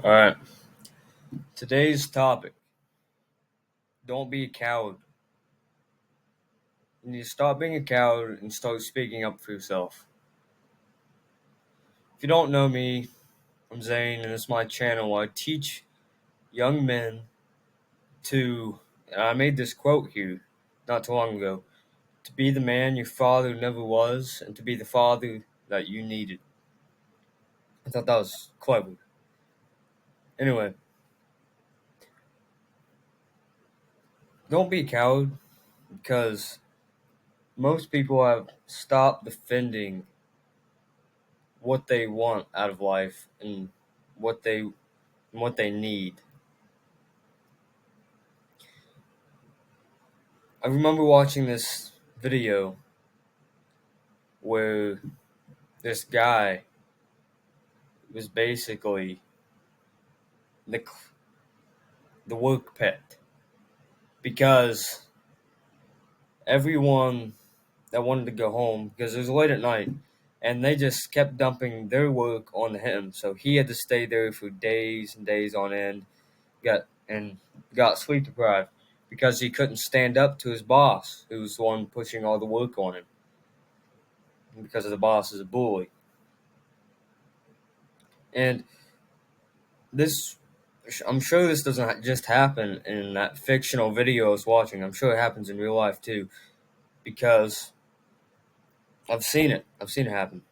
All right. Today's topic: don't be a coward. You need to stop being a coward and start speaking up for yourself. If you don't know me, I'm Zane, and this is my channel where I teach young men to. And I made this quote here not too long ago: to be the man your father never was, and to be the father that you needed. I thought that was clever. Anyway, don't be a coward because most people have stopped defending what they want out of life and what they what they need. I remember watching this video where this guy was basically the the work pet because everyone that wanted to go home because it was late at night and they just kept dumping their work on him, so he had to stay there for days and days on end, got sleep deprived because he couldn't stand up to his boss, who was the one pushing all the work on him, because of the boss is a bully. And this, I'm sure this doesn't just happen in that fictional video I was watching. I'm sure it happens in real life too, because I've seen it. I've seen it happen.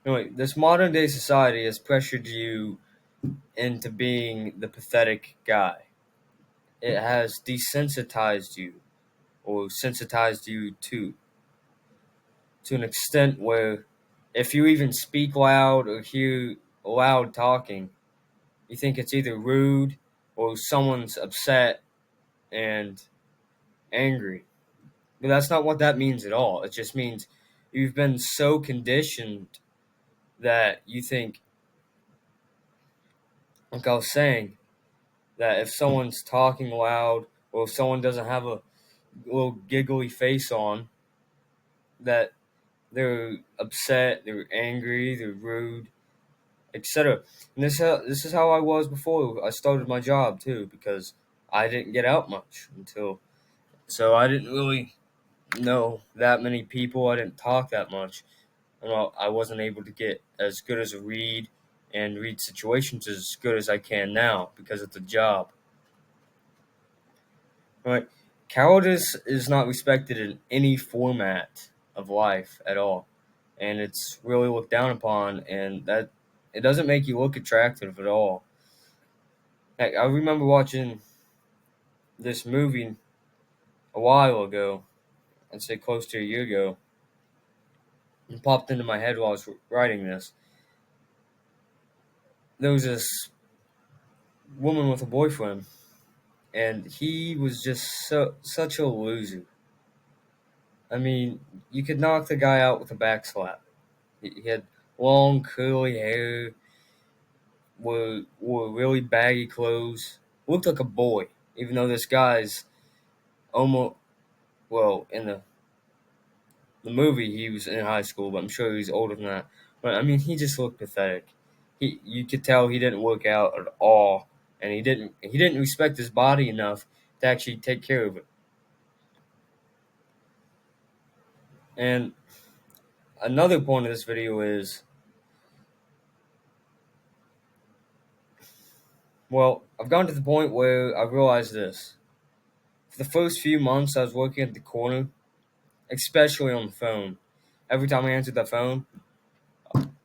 Anyway, this modern day society has pressured you into being the pathetic guy. It has desensitized you, or sensitized you to an extent where if you even speak loud or hear loud talking, you think it's either rude or someone's upset and angry. But that's not what that means at all. It just means you've been so conditioned that you think, like I was saying, that if someone's talking loud or if someone doesn't have a little giggly face on, that they're upset, they're angry, they're rude, etc. And this is how I was before I started my job too, because I didn't get out much until, so I didn't really know that many people. I didn't talk that much. Well, I wasn't able to get as good as a read and read situations as good as I can now because of the job. Right? Cowardice is not respected in any format of life at all, and it's really looked down upon, and that it doesn't make you look attractive at all. Heck, I remember watching this movie a while ago, I'd say close to a year ago. It popped into my head while I was writing this. There was this woman with a boyfriend, and he was just such a loser. I mean, you could knock the guy out with a back slap. He had long curly hair, wore really baggy clothes, looked like a boy. Even though this guy's almost, well, in the movie he was in high school, but I'm sure he's older than that. But I mean, he just looked pathetic. You could tell he didn't work out at all, and he didn't respect his body enough to actually take care of it. And another point of this video is, well, I've gotten to the point where I realized this. For the first few months I was working at the corner, especially on the phone, every time I answered the phone,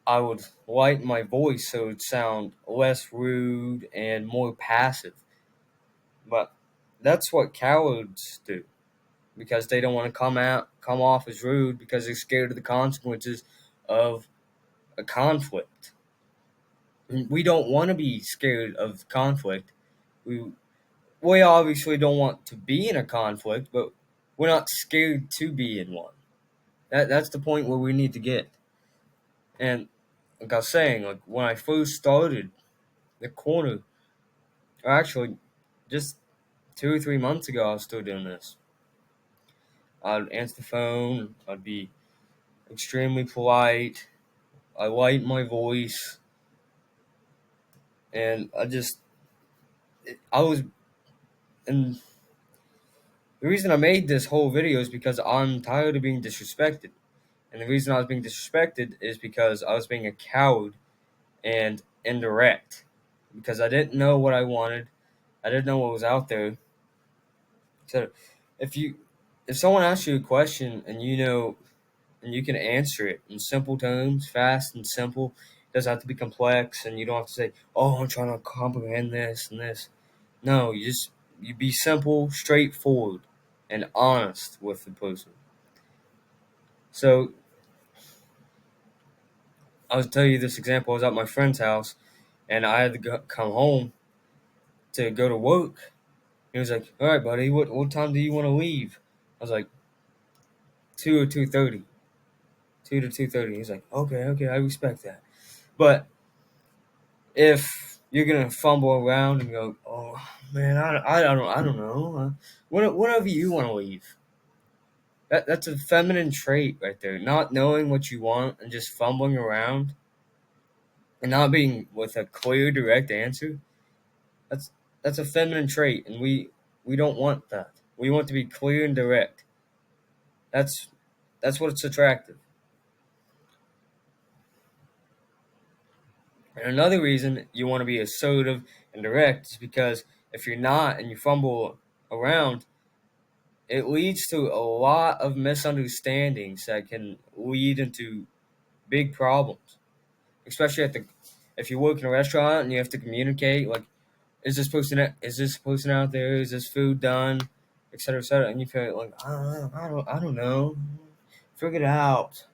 I would lighten my voice so it would sound less rude and more passive. But that's what cowards do because they don't want to come off as rude because they're scared of the consequences of a conflict. We don't want to be scared of conflict. We we obviously don't want to be in a conflict, but we're not scared to be in one. That's the point where we need to get. And like I was saying, like when I first started the corner, or actually just 2 or 3 months ago, I was still doing this. I'd answer the phone. I'd be extremely polite, I lighten my voice, and I was, and the reason I made this whole video is because I'm tired of being disrespected. And the reason I was being disrespected is because I was being a coward and indirect. Because I didn't know what I wanted. I didn't know what was out there. So if you if someone asks you a question and you know and you can answer it in simple terms, fast and simple, it doesn't have to be complex, and you don't have to say, "Oh, I'm trying to comprehend this and this." No, you be simple, straightforward, and honest with the person. So I'll tell you this example. I was at my friend's house, and I had to come home to go to work. He was like, "All right, buddy, what time do you want to leave?" I was like, 2 or 2:30, 2 to 2:30. He's like, "Okay, I respect that." But if you're gonna fumble around and go, "Oh man, I don't know," whatever you want to leave. That's a feminine trait right there. Not knowing what you want and just fumbling around and not being with a clear, direct answer. That's that's a feminine trait, and we don't want that. We want to be clear and direct. That's that's what's attractive. And another reason you want to be assertive and direct is because if you're not and you fumble around, it leads to a lot of misunderstandings that can lead into big problems. Especially if you work in a restaurant and you have to communicate, like, is this person out there? Is this food done? Et cetera, and you feel like I don't know. Figure it out.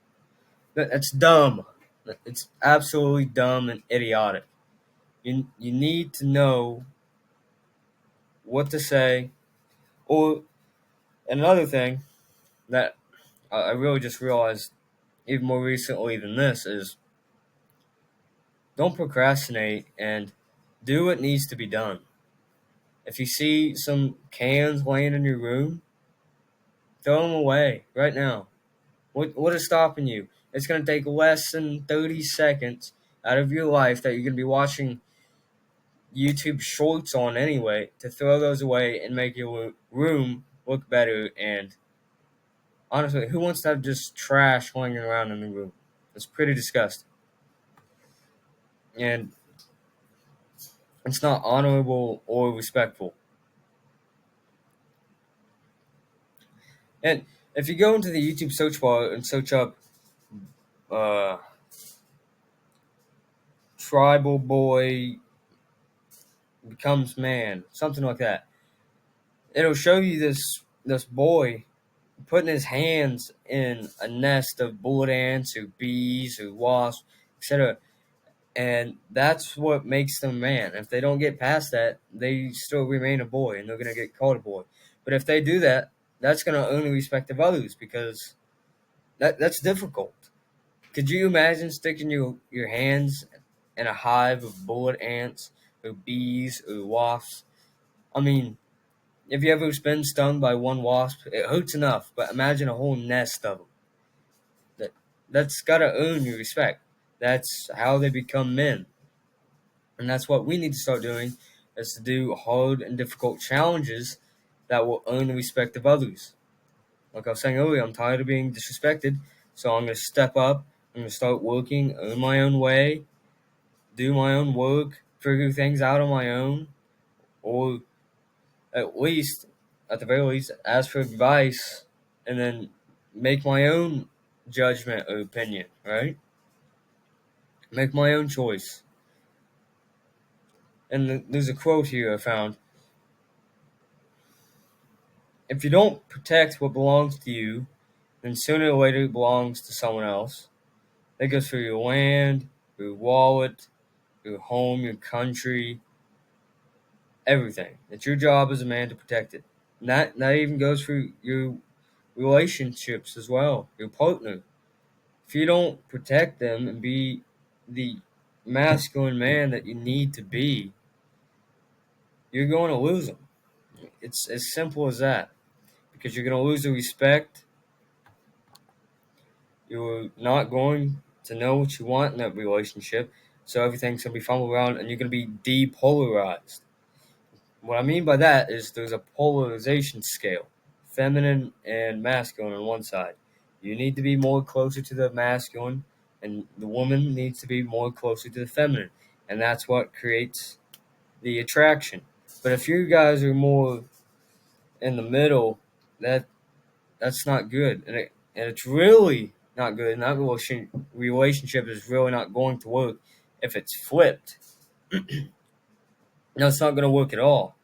That's dumb. It's absolutely dumb and idiotic. You need to know what to say. Or another thing that I really just realized even more recently than this is don't procrastinate and do what needs to be done. If you see some cans laying in your room, throw them away right now. What is stopping you? It's going to take less than 30 seconds out of your life that you're going to be watching YouTube shorts on anyway to throw those away and make your room look better. And honestly, who wants to have just trash laying around in the room? It's pretty disgusting. And it's not honorable or respectful. And if you go into the YouTube search bar and search up uh, tribal boy becomes man, something like that, it'll show you this boy putting his hands in a nest of bullet ants or bees or wasps, etc. And that's what makes them a man. If they don't get past that, they still remain a boy and they're going to get called a boy. But if they do that, that's going to earn the respect of others because that's difficult. Could you imagine sticking your hands in a hive of bullet ants or bees or wasps? I mean, if you ever been stung by one wasp, it hurts enough, but imagine a whole nest of them. That that's gotta earn your respect. That's how they become men, and that's what we need to start doing: is to do hard and difficult challenges that will earn the respect of others. Like I was saying earlier, I'm tired of being disrespected, so I'm gonna step up. I'm gonna start working, earn my own way, do my own work, figure things out on my own, or at least, at the very least, ask for advice and then make my own judgment or opinion, right? Make my own choice. And there's a quote here I found. If you don't protect what belongs to you, then sooner or later it belongs to someone else. That goes for your land, your wallet, your home, your country, everything. It's your job as a man to protect it. And that even goes for your relationships as well, your partner. If you don't protect them and be the masculine man that you need to be, you're going to lose them. It's as simple as that. Because you're going to lose the respect. You're not going to know what you want in that relationship, so everything's gonna be fumbled around and you're gonna be depolarized. What I mean by that is there's a polarization scale, feminine and masculine on one side. You need to be more closer to the masculine, and the woman needs to be more closer to the feminine, and that's what creates the attraction. But if you guys are more in the middle, that's not good, and it's really not good. And that relationship is really not going to work if it's flipped. No, it's not going to work at all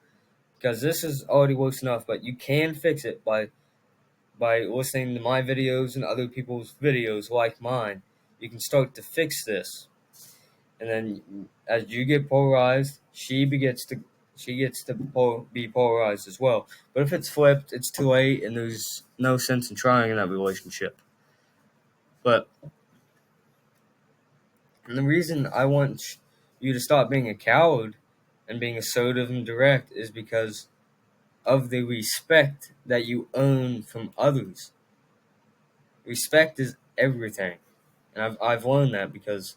because this is already works enough. But you can fix it by listening to my videos and other people's videos like mine. You can start to fix this, and then as you get polarized, she gets to be polarized as well. But if it's flipped, it's too late, and there's no sense in trying in that relationship. But and the reason I want you to stop being a coward and being assertive and direct is because of the respect that you earn from others. Respect is everything, and I've learned that because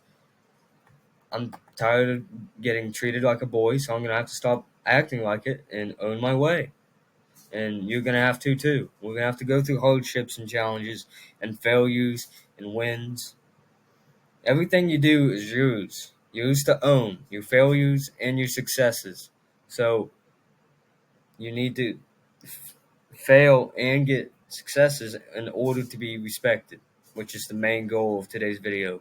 I'm tired of getting treated like a boy, so I'm gonna have to stop acting like it and earn my way. And you're gonna have to too. We're gonna have to go through hardships and challenges and failures and wins. Everything you do is yours. Yours to own. Your failures and your successes. So you need to fail and get successes in order to be respected, which is the main goal of today's video.